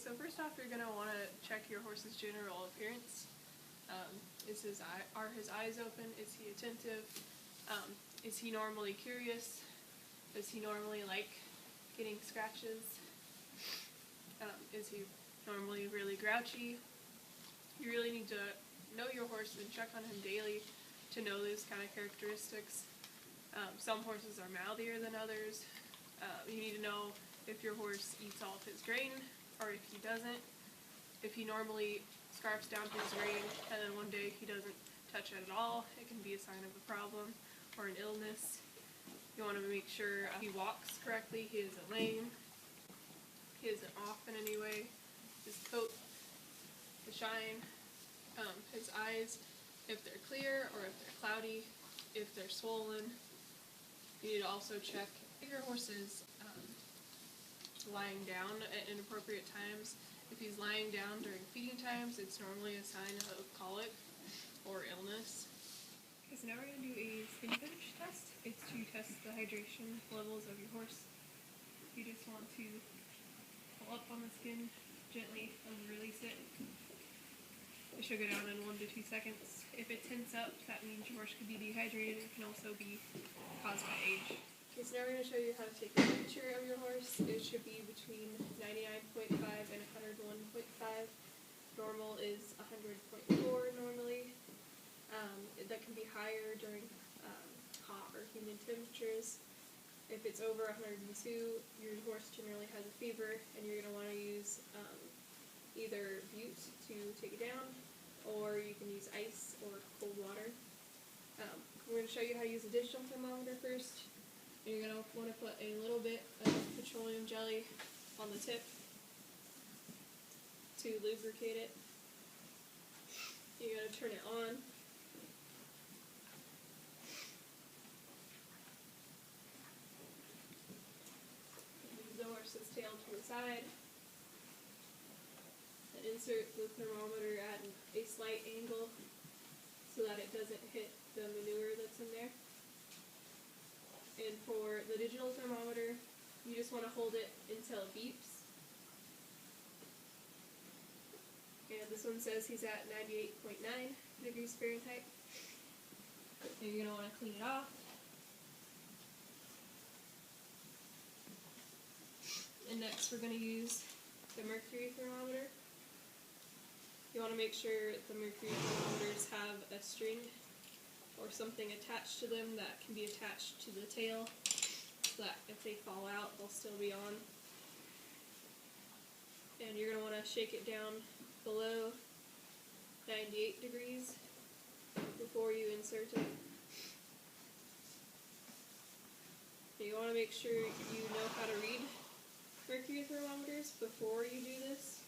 So first off, you're going to want to check your horse's general appearance. Are his eyes open? Is he attentive? Is he normally curious? Does he normally like getting scratches? Is he normally really grouchy? You really need to know your horse and check on him daily to know those kind of characteristics. Some horses are mouthier than others. You need to know if your horse eats all of his grain or if he doesn't. If he normally scarfs down his grain and then one day he doesn't touch it at all, it can be a sign of a problem or an illness. You want to make sure he walks correctly, he isn't lame, he isn't off in any way, his coat, the shine, his eyes, if they're clear or if they're cloudy, if they're swollen. You need to also check if your horse is lying down at inappropriate times. If he's lying down during feeding times, it's normally a sign of colic or illness. Okay, so now we're going to do a skin pinch test. It's to test the hydration levels of your horse. You just want to pull up on the skin gently and release it. It should go down in 1 to 2 seconds. If it tense up, that means your horse could be dehydrated. It can also be caused by age. Okay, so now we're going to show you how to take a temperature of your horse. It should be between 99.5 and 101.5. Normal is 100.4 normally. That can be higher during hot or humid temperatures. If it's over 102, your horse generally has a fever, and you're going to want to use either Butte to take it down, or you can use ice or cold water. We're going to show you how to use a digital thermometer first. You're going to want to put a little bit of petroleum jelly on the tip to lubricate it. You're going to turn it on. Move the horse's tail to the side. And insert the thermometer at a slight angle so that it doesn't hit the manure that's in there. And for the digital thermometer, you just want to hold it until it beeps. And this one says he's at 98.9 degrees Fahrenheit. And you're going to want to clean it off. And next we're going to use the mercury thermometer. You want to make sure the mercury thermometers have a string or something attached to them that can be attached to the tail so that if they fall out, they'll still be on. And you're going to want to shake it down below 98 degrees before you insert it. And you want to make sure you know how to read mercury thermometers before you do this,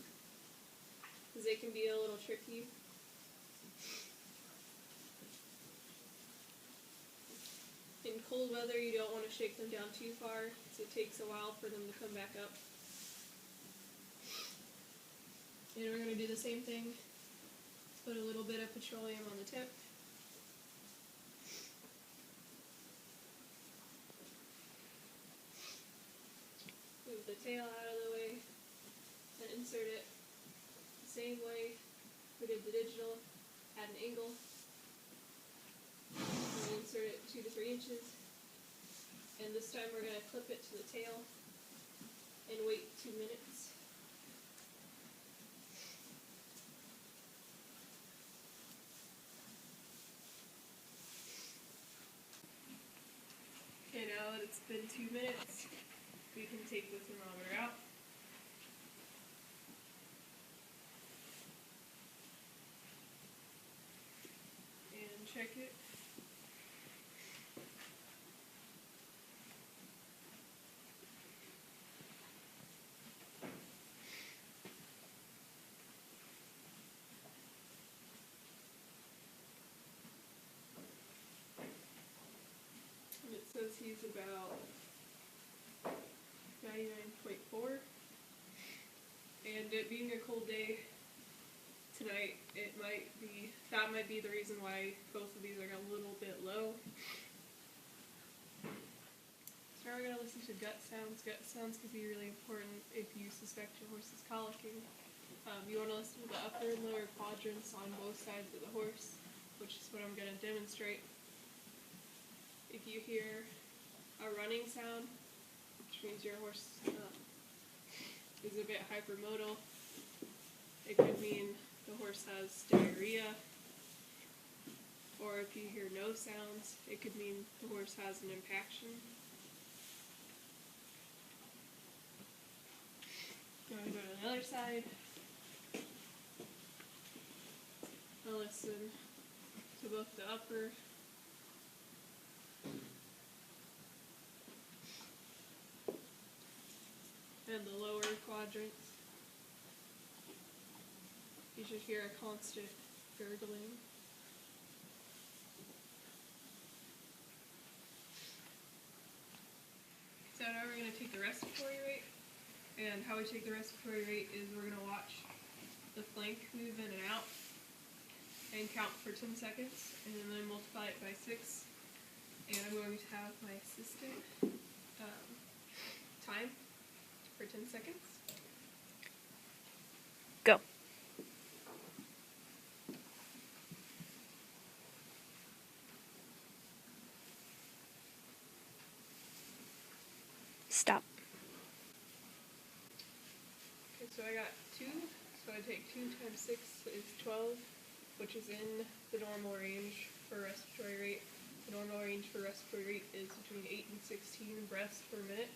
because they can be a little tricky. In cold weather, you don't want to shake them down too far, because it takes a while for them to come back up. And we're going to do the same thing. Put a little bit of petroleum on the tip. Move the tail out of the way and insert it the same way we did the digital, at an angle. And insert it 2 to 3 inches. And this time we're going to clip it to the tail and wait 2 minutes. Okay, now that it's been 2 minutes, we can take the thermometer out. And check it. And it says he's about 99.4. And it being a cold day tonight, that might be the reason why both of these are a little bit low. So Now we're going to listen to gut sounds. Gut sounds can be really important if you suspect your horse is colicking. You want to listen to the upper and lower quadrants on both sides of the horse, which is what I'm going to demonstrate. If you hear a running sound, which means your horse is a bit hypermodal, it could mean the horse has diarrhea. Or if you hear no sounds, it could mean the horse has an impaction. Now we go to the other side. I'll listen to both the upper and the lower quadrants. You should hear a constant gurgling. So now we're going to take the respiratory rate. And how we take the respiratory rate is we're going to watch the flank move in and out and count for 10 seconds and then multiply it by 6. And I'm going to have my assistant time for 10 seconds. Go. Stop. Okay, so I got 2. So I take 2 times 6 is 12, which is in the normal range for respiratory rate. The normal range for respiratory rate is between 8 and 16 breaths per minute.